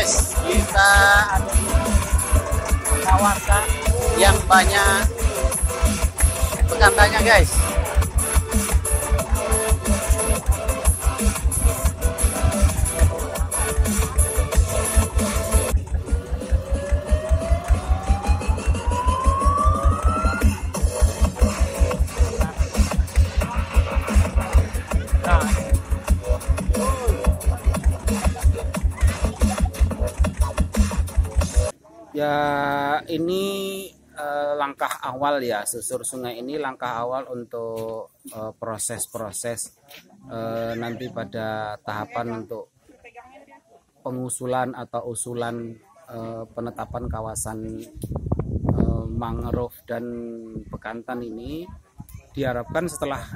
guys, kita ada di kawasan yang banyak bekantannya guys. Ya, ini langkah awal ya, susur sungai ini langkah awal untuk proses-proses nanti pada tahapan untuk pengusulan atau usulan penetapan kawasan mangrove dan bekantan ini. Diharapkan setelah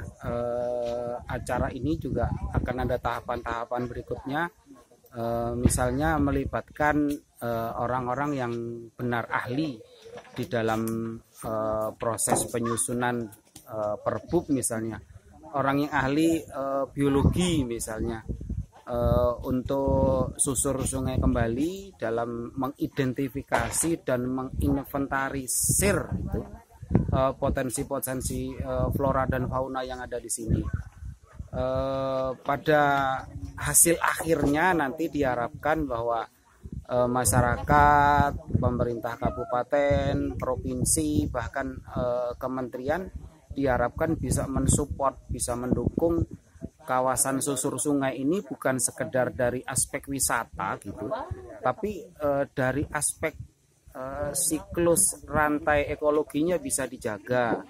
acara ini juga akan ada tahapan-tahapan berikutnya, misalnya melibatkan orang-orang yang benar ahli di dalam proses penyusunan perbub, misalnya orang yang ahli biologi misalnya, untuk susur sungai kembali dalam mengidentifikasi dan menginventarisir potensi-potensi flora dan fauna yang ada di sini. Pada hasil akhirnya nanti diharapkan bahwa masyarakat, pemerintah kabupaten, provinsi, bahkan kementerian diharapkan bisa mensupport, bisa mendukung kawasan susur sungai ini bukan sekedar dari aspek wisata gitu, tapi dari aspek siklus rantai ekologinya bisa dijaga.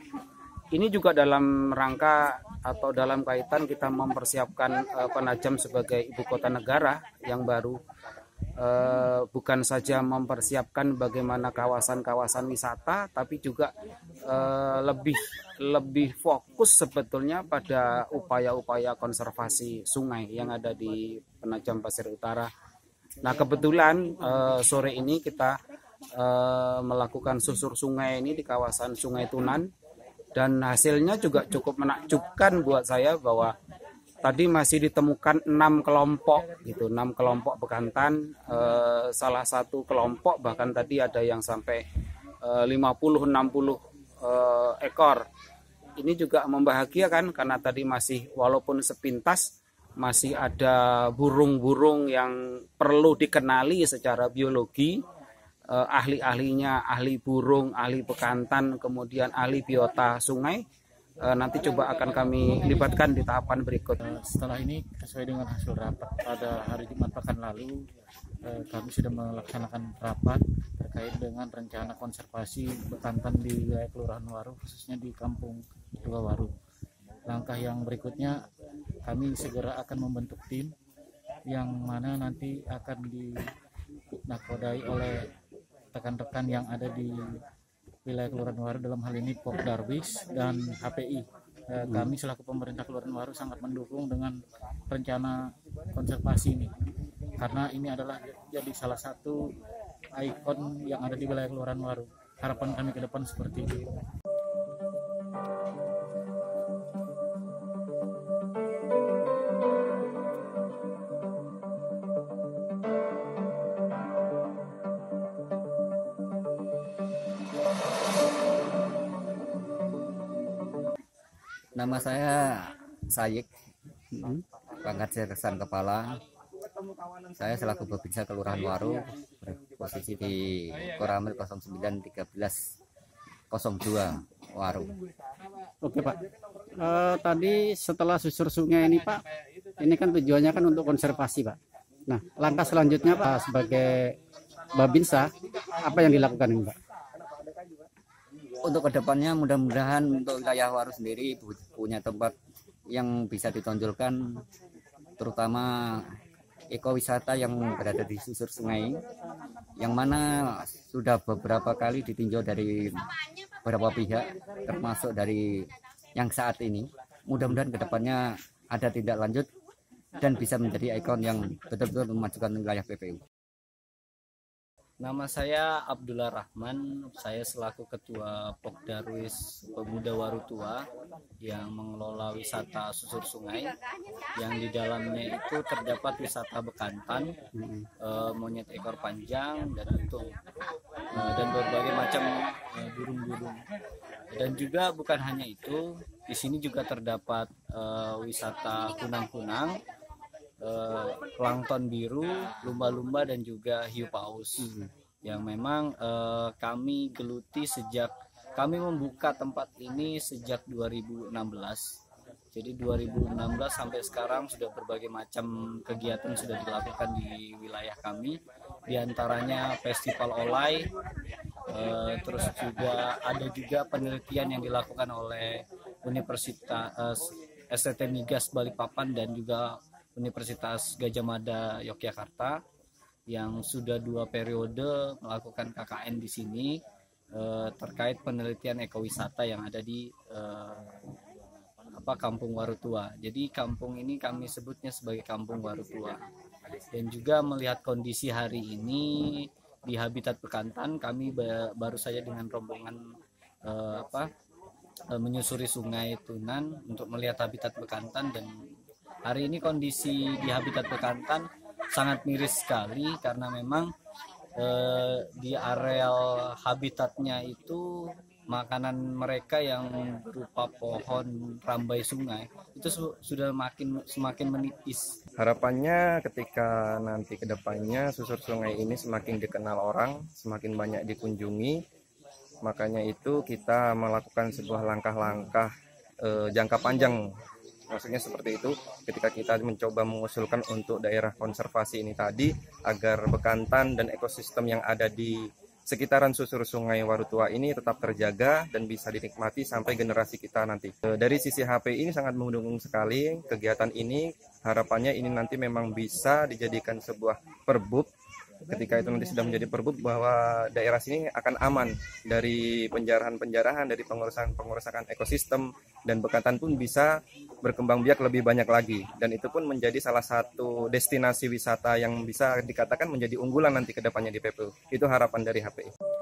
Ini juga dalam rangka atau dalam kaitan kita mempersiapkan Penajam sebagai ibu kota negara yang baru. Bukan saja mempersiapkan bagaimana kawasan-kawasan wisata, tapi juga lebih fokus sebetulnya pada upaya-upaya konservasi sungai yang ada di Penajam Pasir Utara. Nah, kebetulan sore ini kita melakukan susur sungai ini di kawasan Sungai Tunan, dan hasilnya juga cukup menakjubkan buat saya bahwa tadi masih ditemukan 6 kelompok gitu, 6 kelompok bekantan. Salah satu kelompok bahkan tadi ada yang sampai 50-60 ekor. Ini juga membahagiakan karena tadi masih, walaupun sepintas, masih ada burung-burung yang perlu dikenali secara biologi. Ahli-ahlinya, ahli burung, ahli bekantan, kemudian ahli biota sungai. Nanti coba akan kami libatkan di tahapan berikut. Setelah ini, sesuai dengan hasil rapat pada hari Jumat pekan lalu, kami sudah melaksanakan rapat terkait dengan rencana konservasi bekantan di wilayah Kelurahan Waru, khususnya di Kampung Dua Waru. Langkah yang berikutnya, kami segera akan membentuk tim yang mana nanti akan dinakodai oleh rekan-rekan yang ada di wilayah Kelurahan Waru, dalam hal ini Pok Darwis dan HPI. Kami selaku pemerintah Kelurahan Waru sangat mendukung dengan rencana konservasi ini, karena ini adalah jadi salah satu ikon yang ada di wilayah Kelurahan Waru. Harapan kami ke depan seperti itu. Nama saya Sayik, pangkat Sersan Kepala. Saya selaku Babinsa Kelurahan Waru, posisi di Koramil 091302 Waru. Oke Pak, tadi setelah susur sungai ini Pak, ini kan tujuannya kan untuk konservasi Pak. Nah, langkah selanjutnya Pak sebagai Babinsa, apa yang dilakukan ini Pak? Untuk kedepannya mudah-mudahan untuk wilayah Waru sendiri punya tempat yang bisa ditonjolkan, terutama ekowisata yang berada di susur sungai, yang mana sudah beberapa kali ditinjau dari beberapa pihak, termasuk dari yang saat ini. Mudah-mudahan kedepannya ada tindak lanjut dan bisa menjadi ikon yang betul-betul memajukan wilayah PPU. Nama saya Abdullah Rahman, saya selaku Ketua Pokdarwis Pemuda Warutua yang mengelola wisata susur sungai, yang di dalamnya itu terdapat wisata bekantan, monyet ekor panjang dan untuk dan berbagai macam burung-burung. Dan juga bukan hanya itu, di sini juga terdapat wisata kunang-kunang, plankton biru, lumba-lumba dan juga hiu paus yang memang kami geluti sejak kami membuka tempat ini sejak 2016. Jadi 2016 sampai sekarang sudah berbagai macam kegiatan sudah dilakukan di wilayah kami, diantaranya festival olai, terus juga ada juga penelitian yang dilakukan oleh Universitas STT Migas Balikpapan dan juga Universitas Gadjah Mada Yogyakarta yang sudah 2 periode melakukan KKN di sini terkait penelitian ekowisata yang ada di Kampung Warutua. Jadi kampung ini kami sebutnya sebagai Kampung Warutua. Dan juga melihat kondisi hari ini di habitat bekantan, kami baru saja dengan rombongan menyusuri Sungai Tunan untuk melihat habitat bekantan, dan hari ini kondisi di habitat bekantan sangat miris sekali karena memang di areal habitatnya itu makanan mereka yang berupa pohon rambai sungai itu sudah semakin menipis. Harapannya ketika nanti kedepannya susur sungai ini semakin dikenal orang, semakin banyak dikunjungi, makanya itu kita melakukan sebuah langkah-langkah jangka panjang. Maksudnya seperti itu, ketika kita mencoba mengusulkan untuk daerah konservasi ini tadi, agar bekantan dan ekosistem yang ada di sekitaran susur sungai Warutua ini tetap terjaga dan bisa dinikmati sampai generasi kita nanti. Dari sisi HPI ini sangat mendukung sekali kegiatan ini, harapannya ini nanti memang bisa dijadikan sebuah perbub. Ketika itu nanti sudah menjadi perbub, bahwa daerah sini akan aman dari penjarahan-penjarahan, dari pengerusakan ekosistem, dan bekantan pun bisa berkembang biak lebih banyak lagi. Dan itu pun menjadi salah satu destinasi wisata yang bisa dikatakan menjadi unggulan nanti ke depannya di PPU. Itu harapan dari HPI.